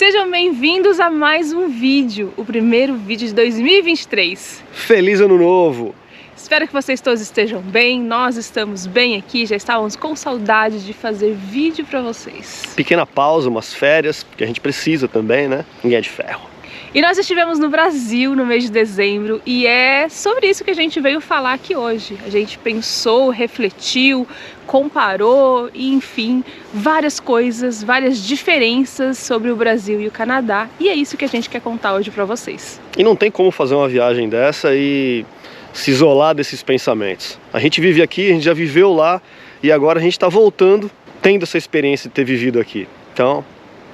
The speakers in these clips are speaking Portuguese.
Sejam bem-vindos a mais um vídeo, o primeiro vídeo de 2023. Feliz Ano Novo! Espero que vocês todos estejam bem, nós estamos bem aqui, já estávamos com saudade de fazer vídeo para vocês. Pequena pausa, umas férias, porque a gente precisa também, né? Ninguém é de ferro. E nós estivemos no Brasil no mês de dezembro e é sobre isso que a gente veio falar aqui hoje. A gente pensou, refletiu, comparou e enfim, várias coisas, várias diferenças sobre o Brasil e o Canadá. E é isso que a gente quer contar hoje para vocês. E não tem como fazer uma viagem dessa e se isolar desses pensamentos. A gente vive aqui, a gente já viveu lá e agora a gente está voltando, tendo essa experiência de ter vivido aqui. Então,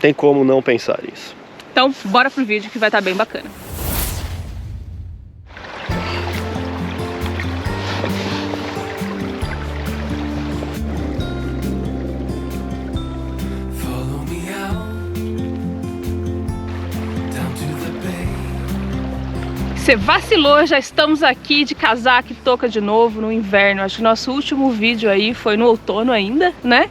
tem como não pensar nisso. Então, bora pro vídeo que vai estar bem bacana. Você vacilou, já estamos aqui de casaco e touca de novo no inverno. Acho que nosso último vídeo aí foi no outono ainda, né?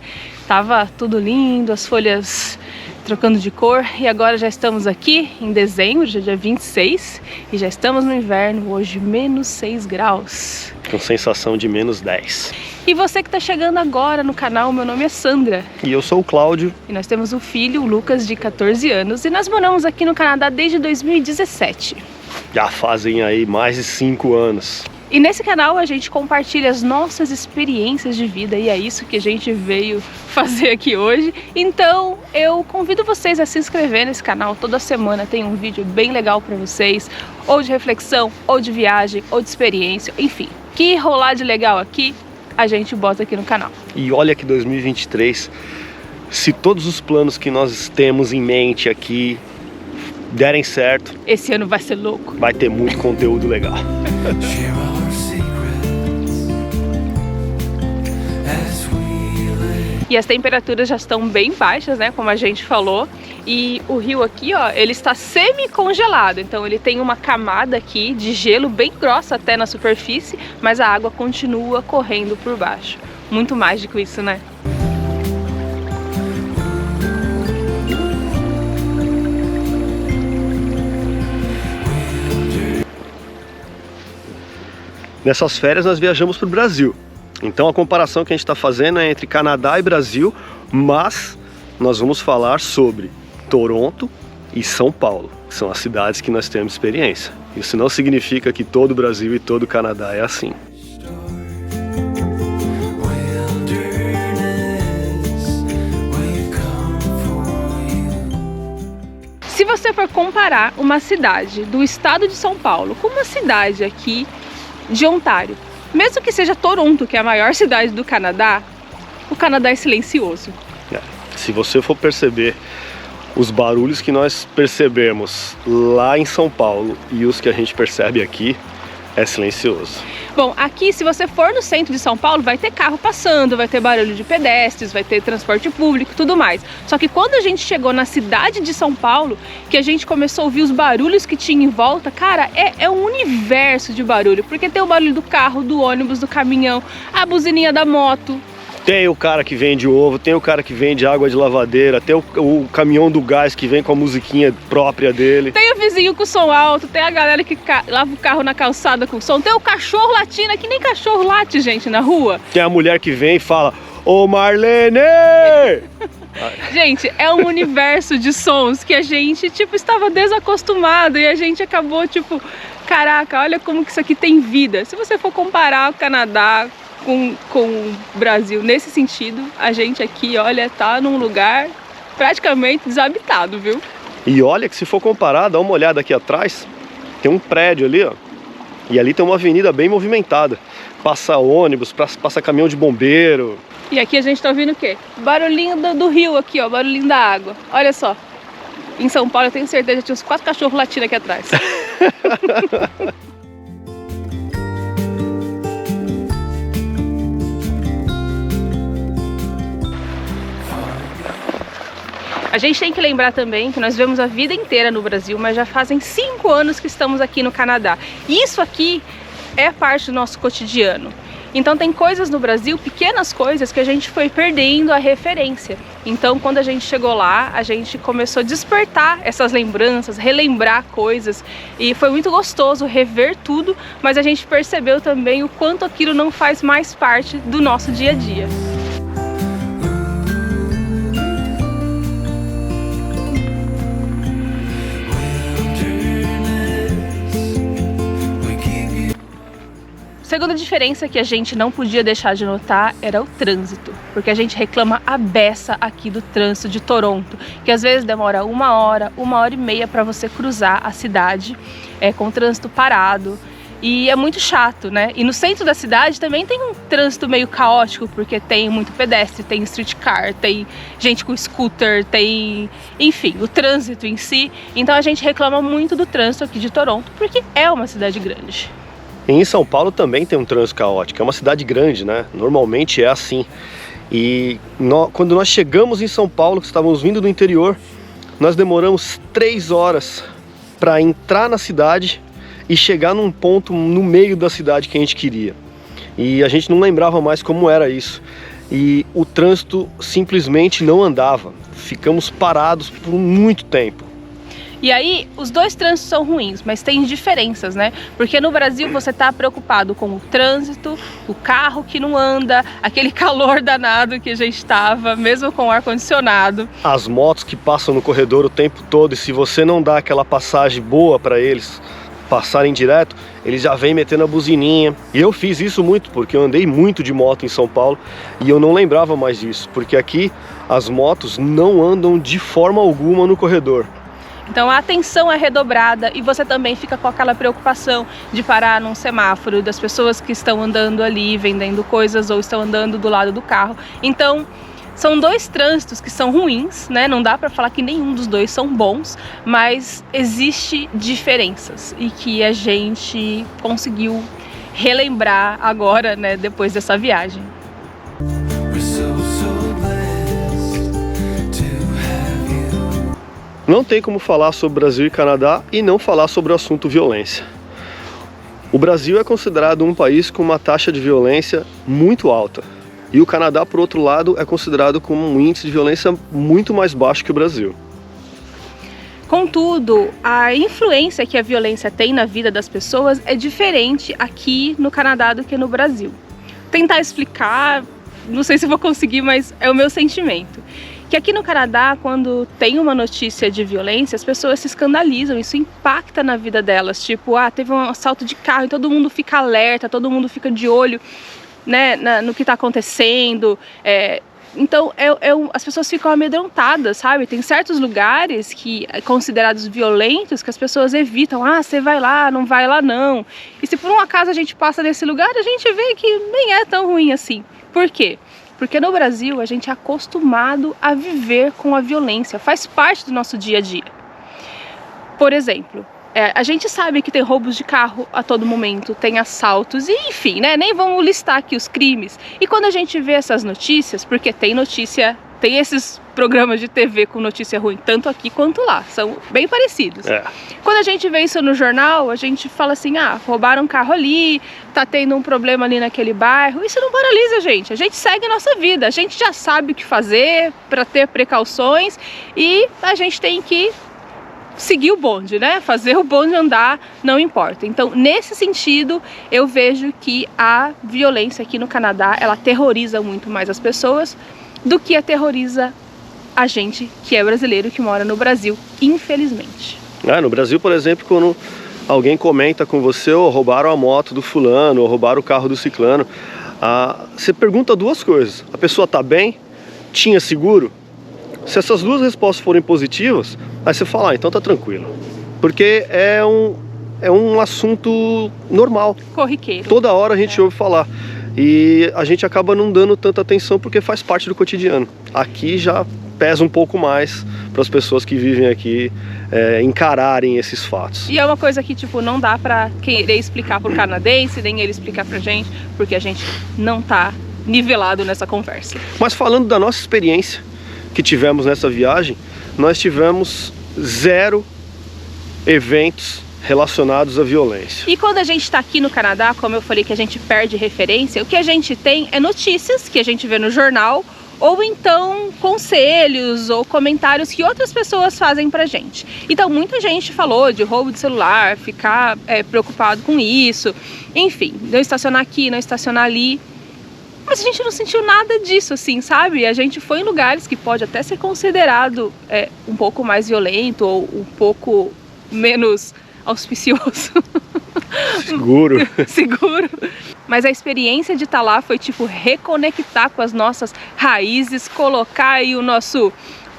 Tava tudo lindo, as folhas trocando de cor e agora já estamos aqui em dezembro, já dia 26 e já estamos no inverno, hoje menos 6 graus. Com sensação de menos 10. E você que está chegando agora no canal, meu nome é Sandra. E eu sou o Cláudio. E nós temos um filho, o Lucas, de 14 anos e nós moramos aqui no Canadá desde 2017. Já fazem aí mais de 5 anos. E nesse canal a gente compartilha as nossas experiências de vida e é isso que a gente veio fazer aqui hoje. Então eu convido vocês a se inscrever nesse canal. Toda semana tem um vídeo bem legal para vocês, ou de reflexão, ou de viagem, ou de experiência, enfim. O que rolar de legal aqui, a gente bota aqui no canal. E olha que 2023, se todos os planos que nós temos em mente aqui derem certo, esse ano vai ser louco. Vai ter muito conteúdo legal. E as temperaturas já estão bem baixas, né, como a gente falou. E o rio aqui, ó, ele está semi-congelado. Então ele tem uma camada aqui de gelo bem grossa até na superfície, mas a água continua correndo por baixo. Muito mágico isso, né? Nessas férias nós viajamos para o Brasil. Então a comparação que a gente está fazendo é entre Canadá e Brasil, mas nós vamos falar sobre Toronto e São Paulo, que são as cidades que nós temos experiência. Isso não significa que todo o Brasil e todo o Canadá é assim. Se você for comparar uma cidade do estado de São Paulo com uma cidade aqui de Ontário, mesmo que seja Toronto, que é a maior cidade do Canadá, o Canadá é silencioso. Se você for perceber os barulhos que nós percebemos lá em São Paulo e os que a gente percebe aqui, é silencioso. Bom, aqui se você for no centro de São Paulo, vai ter carro passando, vai ter barulho de pedestres, vai ter transporte público e tudo mais. Só que quando a gente chegou na cidade de São Paulo, que a gente começou a ouvir os barulhos que tinha em volta, cara, é um universo de barulho. Porque tem o barulho do carro, do ônibus, do caminhão, a buzininha da moto. Tem o cara que vende ovo, tem o cara que vende água de lavadeira, tem o caminhão do gás que vem com a musiquinha própria dele. Tem o vizinho com som alto, tem a galera que lava o carro na calçada com som, tem o cachorro latindo, que nem cachorro late, gente, na rua. Tem a mulher que vem e fala, ô Marlene! Gente, é um universo de sons que a gente, tipo, estava desacostumado e a gente acabou, tipo, caraca, olha como que isso aqui tem vida. Se você for comparar o Canadá com o Brasil nesse sentido, a gente aqui, olha, tá num lugar praticamente desabitado, viu? E olha que se for comparar, dá uma olhada aqui atrás, tem um prédio ali, ó, e ali tem uma avenida bem movimentada. Passa ônibus, passa caminhão de bombeiro. E aqui a gente tá ouvindo o quê? Barulhinho do rio aqui, ó, barulhinho da água. Olha só, em São Paulo eu tenho certeza que tinha uns 4 cachorros latindo aqui atrás. A gente tem que lembrar também que nós vivemos a vida inteira no Brasil, mas já fazem 5 anos que estamos aqui no Canadá. E isso aqui é parte do nosso cotidiano. Então tem coisas no Brasil, pequenas coisas, que a gente foi perdendo a referência. Então quando a gente chegou lá, a gente começou a despertar essas lembranças, relembrar coisas, e foi muito gostoso rever tudo, mas a gente percebeu também o quanto aquilo não faz mais parte do nosso dia a dia. Segunda diferença que a gente não podia deixar de notar era o trânsito, porque a gente reclama a beça aqui do trânsito de Toronto, que às vezes demora 1 hora, 1 hora e meia para você cruzar a cidade, com o trânsito parado, e é muito chato, né? E no centro da cidade também tem um trânsito meio caótico, porque tem muito pedestre, tem streetcar, tem gente com scooter, tem... enfim, o trânsito em si. Então a gente reclama muito do trânsito aqui de Toronto, porque é uma cidade grande. Em São Paulo também tem um trânsito caótico, é uma cidade grande, né? Normalmente é assim. E quando nós chegamos em São Paulo, que estávamos vindo do interior, nós demoramos 3 horas para entrar na cidade e chegar num ponto no meio da cidade que a gente queria. E a gente não lembrava mais como era isso. E o trânsito simplesmente não andava. Ficamos parados por muito tempo. E aí, os dois trânsitos são ruins, mas tem diferenças, né? Porque no Brasil você tá preocupado com o trânsito, o carro que não anda, aquele calor danado que a gente tava, mesmo com o ar-condicionado. As motos que passam no corredor o tempo todo, e se você não dá aquela passagem boa para eles passarem direto, eles já vêm metendo a buzininha. E eu fiz isso muito, porque eu andei muito de moto em São Paulo e eu não lembrava mais disso, porque aqui as motos não andam de forma alguma no corredor. Então a atenção é redobrada e você também fica com aquela preocupação de parar num semáforo, das pessoas que estão andando ali, vendendo coisas ou estão andando do lado do carro. Então são dois trânsitos que são ruins, né? Não dá para falar que nenhum dos dois são bons, mas existe diferenças e que a gente conseguiu relembrar agora, né, depois dessa viagem. Não tem como falar sobre Brasil e Canadá e não falar sobre o assunto violência. O Brasil é considerado um país com uma taxa de violência muito alta. E o Canadá, por outro lado, é considerado com um índice de violência muito mais baixo que o Brasil. Contudo, a influência que a violência tem na vida das pessoas é diferente aqui no Canadá do que no Brasil. Tentar explicar, não sei se vou conseguir, mas é o meu sentimento. Que aqui no Canadá, quando tem uma notícia de violência, as pessoas se escandalizam, isso impacta na vida delas. Tipo, teve um assalto de carro e todo mundo fica alerta, todo mundo fica de olho, né, no que está acontecendo. Então, as pessoas ficam amedrontadas, sabe? Tem certos lugares que considerados violentos que as pessoas evitam. Você vai lá, não vai lá não. E se por um acaso a gente passa nesse lugar, a gente vê que nem é tão ruim assim. Por quê? Porque no Brasil a gente é acostumado a viver com a violência, faz parte do nosso dia a dia. Por exemplo, a gente sabe que tem roubos de carro a todo momento, tem assaltos, e enfim, né? Nem vamos listar aqui os crimes. E quando a gente vê essas notícias, porque tem notícia, tem esses programas de TV com notícia ruim, tanto aqui quanto lá, são bem parecidos. Quando a gente vê isso no jornal, a gente fala assim, roubaram um carro ali, tá tendo um problema ali naquele bairro. Isso não paralisa a gente segue a nossa vida, a gente já sabe o que fazer para ter precauções e a gente tem que seguir o bonde, né? Fazer o bonde andar, não importa. Então, nesse sentido, eu vejo que a violência aqui no Canadá, ela aterroriza muito mais as pessoas do que aterroriza a gente que é brasileiro, que mora no Brasil, infelizmente. No Brasil, por exemplo, quando alguém comenta com você, roubaram a moto do fulano, ou roubaram o carro do ciclano, você pergunta duas coisas. A pessoa tá bem? Tinha seguro? Se essas duas respostas forem positivas, aí você fala, então tá tranquilo. Porque é um assunto normal. Corriqueiro. Toda hora a gente ouve falar. E a gente acaba não dando tanta atenção porque faz parte do cotidiano. Aqui já pesa um pouco mais para as pessoas que vivem aqui encararem esses fatos. E é uma coisa que tipo, não dá para querer explicar pro canadense, nem ele explicar pra gente, porque a gente não tá nivelado nessa conversa. Mas falando da nossa experiência que tivemos nessa viagem, nós tivemos 0 eventos relacionados à violência. E quando a gente está aqui no Canadá, como eu falei que a gente perde referência, o que a gente tem é notícias que a gente vê no jornal, ou então conselhos ou comentários que outras pessoas fazem pra gente. Então muita gente falou de roubo de celular, ficar preocupado com isso, enfim, não estacionar aqui, não estacionar ali. Mas a gente não sentiu nada disso, assim, sabe? A gente foi em lugares que pode até ser considerado um pouco mais violento ou um pouco menos auspicioso. Seguro. Seguro. Mas a experiência de estar lá foi tipo reconectar com as nossas raízes, colocar aí o nosso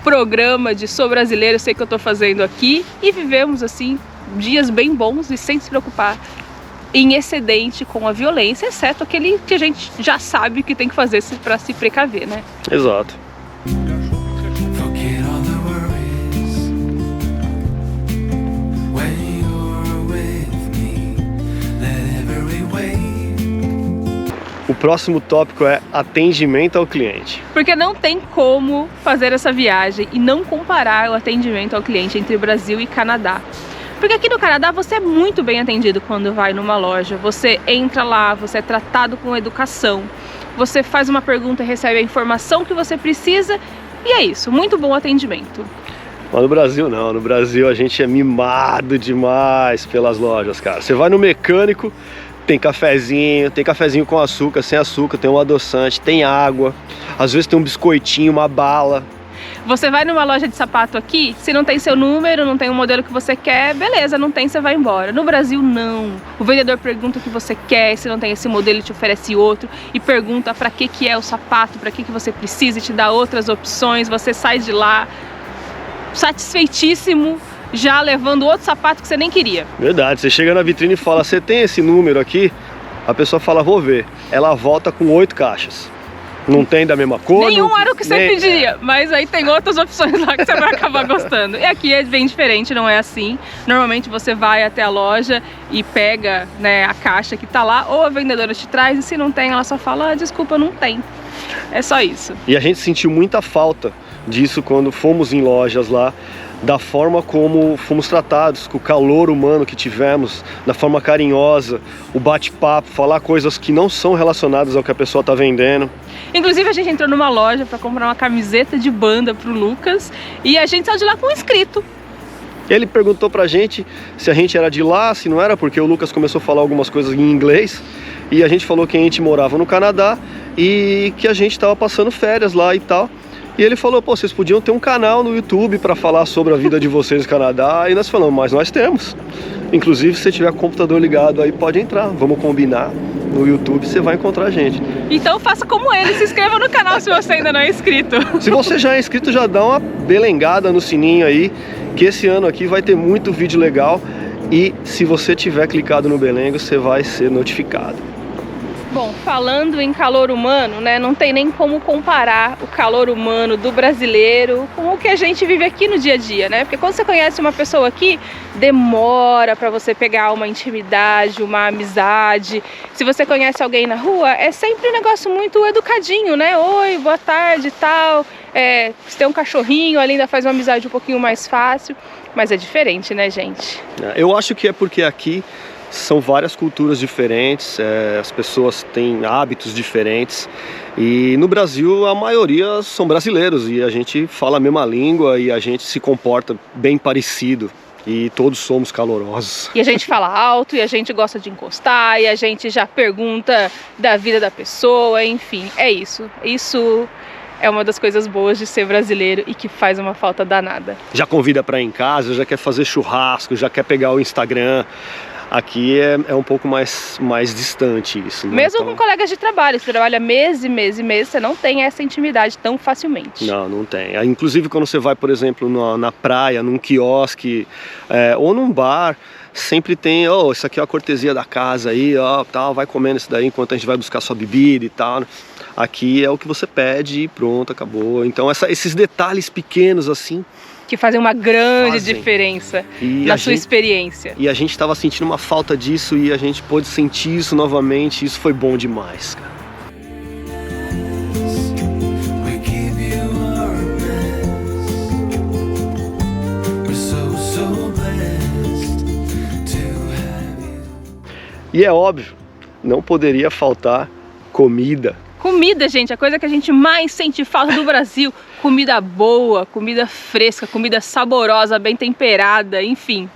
programa de Sou Brasileiro, sei que eu tô fazendo aqui, e vivemos assim dias bem bons e sem se preocupar em excedente com a violência, exceto aquele que a gente já sabe que tem que fazer para se precaver, né? Exato. O próximo tópico é atendimento ao cliente. Porque não tem como fazer essa viagem e não comparar o atendimento ao cliente entre Brasil e Canadá. Porque aqui no Canadá você é muito bem atendido quando vai numa loja. Você entra lá, você é tratado com educação, você faz uma pergunta e recebe a informação que você precisa, e é isso, muito bom atendimento. Mas no Brasil não, no Brasil a gente é mimado demais pelas lojas, cara. Você vai no mecânico, tem cafezinho com açúcar, sem açúcar, tem um adoçante, tem água, às vezes tem um biscoitinho, uma bala. Você vai numa loja de sapato aqui, se não tem seu número, não tem o modelo que você quer, beleza, não tem, você vai embora. No Brasil, não. O vendedor pergunta o que você quer, se não tem esse modelo, ele te oferece outro e pergunta pra que é o sapato, pra que você precisa e te dá outras opções. Você sai de lá satisfeitíssimo, já levando outro sapato que você nem queria. Verdade, você chega na vitrine e fala, você tem esse número aqui? A pessoa fala, vou ver. Ela volta com 8 caixas. Não tem da mesma cor. Nenhum era o que você pedia, mas aí tem outras opções lá que você vai acabar gostando. E aqui é bem diferente, não é assim. Normalmente você vai até a loja e pega, né, a caixa que tá lá, ou a vendedora te traz, e se não tem, ela só fala, desculpa, não tem. É só isso. E a gente sentiu muita falta disso quando fomos em lojas lá, da forma como fomos tratados, com o calor humano que tivemos, da forma carinhosa, o bate-papo, falar coisas que não são relacionadas ao que a pessoa está vendendo. Inclusive a gente entrou numa loja para comprar uma camiseta de banda pro Lucas e a gente saiu de lá com um inscrito. Ele perguntou pra gente se a gente era de lá, se não era, porque o Lucas começou a falar algumas coisas em inglês e a gente falou que a gente morava no Canadá e que a gente estava passando férias lá e tal. E ele falou, pô, vocês podiam ter um canal no YouTube para falar sobre a vida de vocês no Canadá. E nós falamos, mas nós temos. Inclusive, se você tiver com o computador ligado aí, pode entrar. Vamos combinar. No YouTube você vai encontrar a gente. Então faça como ele, se inscreva no canal se você ainda não é inscrito. Se você já é inscrito, já dá uma belengada no sininho aí, que esse ano aqui vai ter muito vídeo legal. E se você tiver clicado no belengo, você vai ser notificado. Bom, falando em calor humano, né, não tem nem como comparar o calor humano do brasileiro com o que a gente vive aqui no dia a dia, né? Porque quando você conhece uma pessoa aqui, demora pra você pegar uma intimidade, uma amizade. Se você conhece alguém na rua, é sempre um negócio muito educadinho, né? Oi, boa tarde e tal. Se tem um cachorrinho ali, ainda faz uma amizade um pouquinho mais fácil. Mas é diferente, né, gente? Eu acho que é porque aqui são várias culturas diferentes, as pessoas têm hábitos diferentes e no Brasil a maioria são brasileiros e a gente fala a mesma língua e a gente se comporta bem parecido e todos somos calorosos. E a gente fala alto e a gente gosta de encostar e a gente já pergunta da vida da pessoa, enfim, é isso. Isso é uma das coisas boas de ser brasileiro e que faz uma falta danada. Já convida para ir em casa, já quer fazer churrasco, já quer pegar o Instagram. Aqui é um pouco mais distante isso, né? Mesmo com colegas de trabalho, você trabalha mês e mês e mês, você não tem essa intimidade tão facilmente. Não tem. Inclusive quando você vai, por exemplo, na praia, num quiosque ou num bar, sempre tem, isso aqui é a cortesia da casa aí, tal, vai comendo isso daí enquanto a gente vai buscar sua bebida e tal. Aqui é o que você pede e pronto, acabou. Então esses detalhes pequenos assim, que fazem uma grande diferença na sua experiência. E a gente estava sentindo uma falta disso e a gente pôde sentir isso novamente, isso foi bom demais, cara. E é óbvio, não poderia faltar comida. Comida, gente, a coisa que a gente mais sente falta do Brasil. Comida boa, comida fresca, comida saborosa, bem temperada, enfim,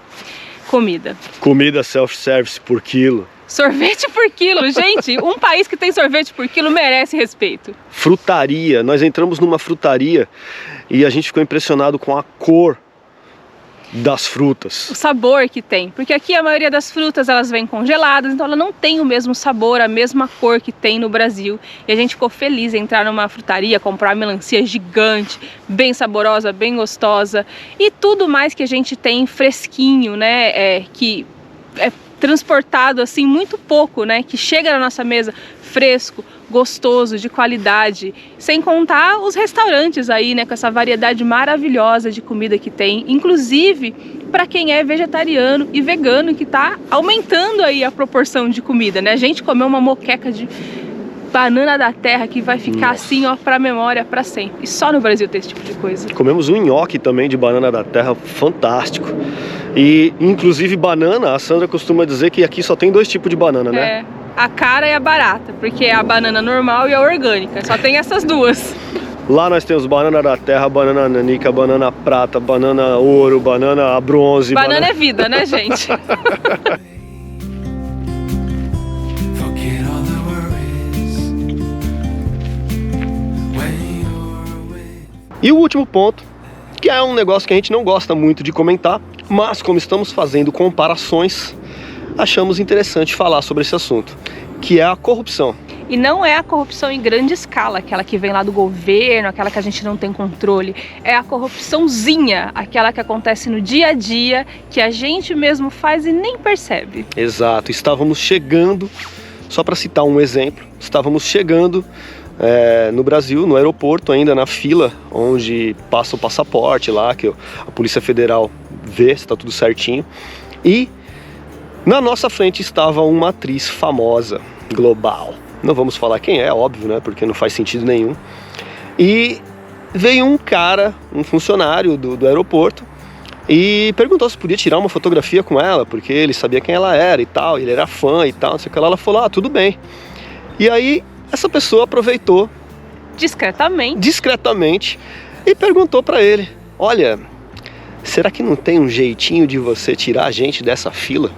comida. Comida self-service por quilo. Sorvete por quilo, gente, um país que tem sorvete por quilo merece respeito. Frutaria, nós entramos numa frutaria e a gente ficou impressionado com a cor das frutas. O sabor que tem, porque aqui a maioria das frutas elas vêm congeladas, então ela não tem o mesmo sabor, a mesma cor que tem no Brasil. E a gente ficou feliz em entrar numa frutaria, comprar melancia gigante, bem saborosa, bem gostosa e tudo mais que a gente tem fresquinho, né, que é transportado assim muito pouco, né, que chega na nossa mesa fresco, gostoso, de qualidade, sem contar os restaurantes aí, né, com essa variedade maravilhosa de comida que tem, inclusive para quem é vegetariano e vegano, que tá aumentando aí a proporção de comida, né? A gente comeu uma moqueca de banana da terra que vai ficar assim, ó, pra memória para sempre. E só no Brasil tem esse tipo de coisa. Comemos um nhoque também de banana da terra, fantástico. E inclusive banana, a Sandra costuma dizer que aqui só tem 2 tipos de banana, né? A cara e a barata, porque é a banana normal e a orgânica, só tem essas duas. Lá nós temos banana da terra, banana nanica, banana prata, banana ouro, banana bronze. Banana é vida, né, gente? E o último ponto, que é um negócio que a gente não gosta muito de comentar, mas como estamos fazendo comparações, achamos interessante falar sobre esse assunto, que é a corrupção. E não é a corrupção em grande escala, aquela que vem lá do governo, aquela que a gente não tem controle. É a corrupçãozinha, aquela que acontece no dia a dia, que a gente mesmo faz e nem percebe. Exato, estávamos chegando, só para citar um exemplo, estávamos chegando no Brasil, no aeroporto, ainda na fila, onde passa o passaporte lá, que a Polícia Federal vê se está tudo certinho. E na nossa frente estava uma atriz famosa, global. Não vamos falar quem é, óbvio, né? Porque não faz sentido nenhum. E veio um cara, um funcionário do aeroporto, e perguntou se podia tirar uma fotografia com ela, porque ele sabia quem ela era e tal, ele era fã e tal, não sei o que lá. Ela falou, tudo bem. E aí essa pessoa aproveitou discretamente e perguntou para ele, olha, será que não tem um jeitinho de você tirar a gente dessa fila?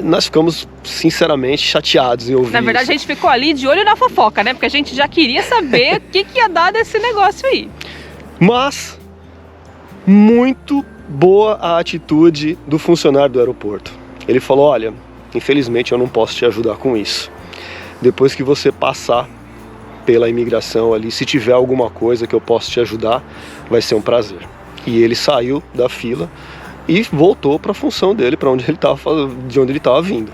Nós ficamos sinceramente chateados em ouvir Na verdade, isso. A gente ficou ali de olho na fofoca, né? Porque a gente já queria saber o que ia dar desse negócio aí. Mas muito boa a atitude do funcionário do aeroporto. Ele falou, olha, infelizmente eu não posso te ajudar com isso. Depois que você passar pela imigração ali, se tiver alguma coisa que eu possa te ajudar, vai ser um prazer. E ele saiu da fila e voltou para a função dele, para onde de onde ele estava vindo.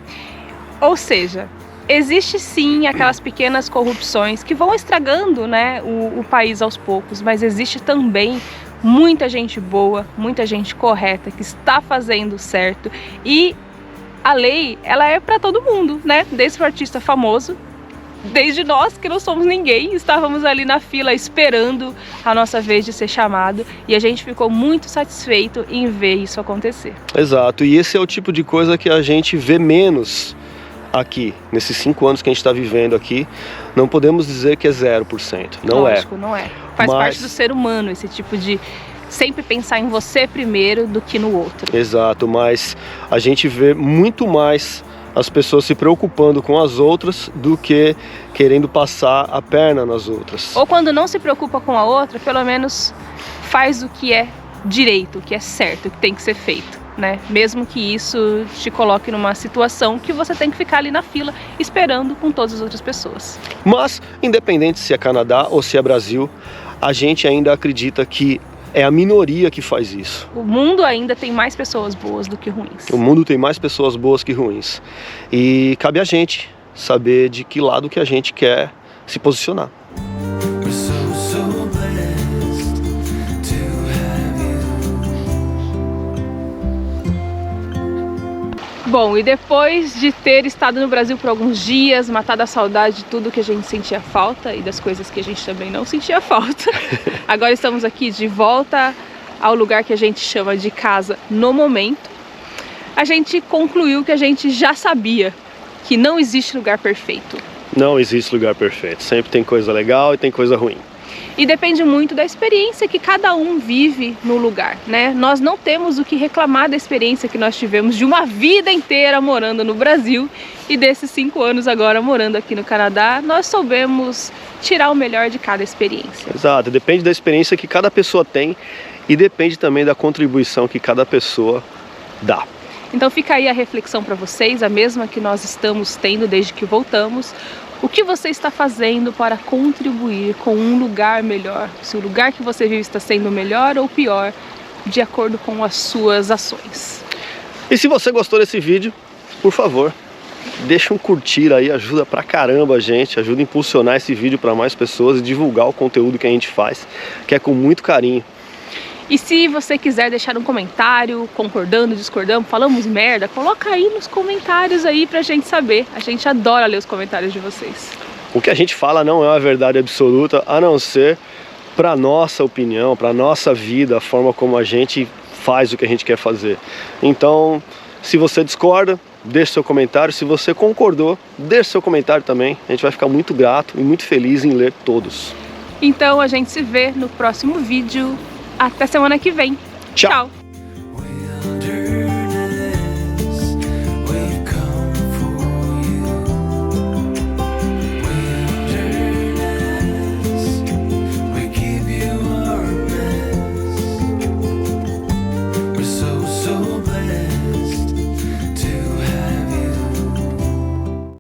Ou seja, existe sim aquelas pequenas corrupções que vão estragando, né, o país aos poucos, mas existe também muita gente boa, muita gente correta que está fazendo certo e a lei, ela é para todo mundo, né? Desde o artista famoso, desde nós que não somos ninguém, estávamos ali na fila esperando a nossa vez de ser chamado e a gente ficou muito satisfeito em ver isso acontecer. Exato, e esse é o tipo de coisa que a gente vê menos aqui, nesses 5 anos que a gente está vivendo aqui. Não podemos dizer que é 0%, não Lógico, não é. Faz parte do ser humano esse tipo de sempre pensar em você primeiro do que no outro. Exato, mas a gente vê muito mais as pessoas se preocupando com as outras do que querendo passar a perna nas outras. Ou quando não se preocupa com a outra, pelo menos faz o que é direito, o que é certo, o que tem que ser feito, né? Mesmo que isso te coloque numa situação que você tem que ficar ali na fila esperando com todas as outras pessoas. Mas, independente se é Canadá ou se é Brasil, a gente ainda acredita que é a minoria que faz isso. O mundo ainda tem mais pessoas boas do que ruins. O mundo tem mais pessoas boas que ruins. E cabe a gente saber de que lado que a gente quer se posicionar. Bom, e depois de ter estado no Brasil por alguns dias, matado a saudade de tudo que a gente sentia falta e das coisas que a gente também não sentia falta, agora estamos aqui de volta ao lugar que a gente chama de casa no momento. a gente concluiu que a gente já sabia que não existe lugar perfeito. Não existe lugar perfeito, sempre tem coisa legal e tem coisa ruim. E depende muito da experiência que cada um vive no lugar, né? Nós não temos o que reclamar da experiência que nós tivemos de uma vida inteira morando no Brasil e desses 5 anos agora morando aqui no Canadá, nós soubemos tirar o melhor de cada experiência. Exato, depende da experiência que cada pessoa tem e depende também da contribuição que cada pessoa dá. Então fica aí a reflexão para vocês, a mesma que nós estamos tendo desde que voltamos. O que você está fazendo para contribuir com um lugar melhor? Se o lugar que você vive está sendo melhor ou pior, de acordo com as suas ações. E se você gostou desse vídeo, por favor, deixa um curtir aí, ajuda pra caramba a gente, ajuda a impulsionar esse vídeo para mais pessoas e divulgar o conteúdo que a gente faz, que é com muito carinho. E se você quiser deixar um comentário, concordando, discordando, falamos merda, coloca aí nos comentários aí pra gente saber. A gente adora ler os comentários de vocês. O que a gente fala não é uma verdade absoluta, a não ser pra nossa opinião, pra nossa vida, a forma como a gente faz o que a gente quer fazer. Então, se você discorda, deixe seu comentário. Se você concordou, deixe seu comentário também. A gente vai ficar muito grato e muito feliz em ler todos. Então a gente se vê no próximo vídeo. Até semana que vem. Tchau. Tchau.